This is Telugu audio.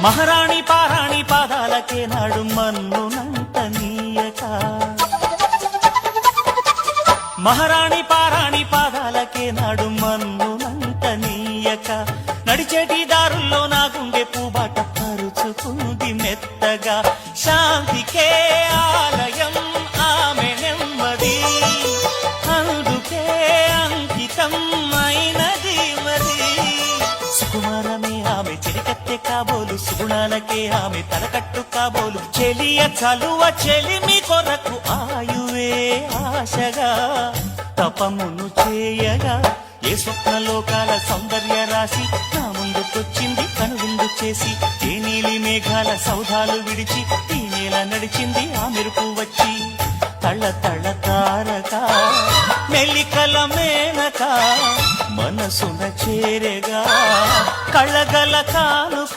మహారాణి పారాణి పాదాలకే నాడు మన్నునంట నీయక మహారాణి పారాణి పాదాలకే నాడు మన్నునంట నీయక నడిచేటి దారుల్లో నా గుండె పూబాట పరుచుకుంది మెత్తగా శాంతికే ఆలయం ఆమె నెమ్మది అందుకే అంకితం అయినది మది సుకుమారమే ఆమె చెలికత్తె కాబోలు సుగుణాలకే ఆమె తలకట్టు కాబోలు చెలియ చలువ చెలిమి కొరకు ఆయువే ఆశగా తపమును చేయగా ఏ స్వప్నలోకాల సౌందర్య రాశి నా ముందుకొచ్చింది కనువిందు చేసి ఏ నీలి మేఘాల సౌధాలు విడిచి ఈ నేల నడిచింది ఆ మెరుపు వచ్చి తళ్ళ తళ్ళ తారక మెల్లికల మేనక మనసున చేరేగా కళ్ళగల కానుక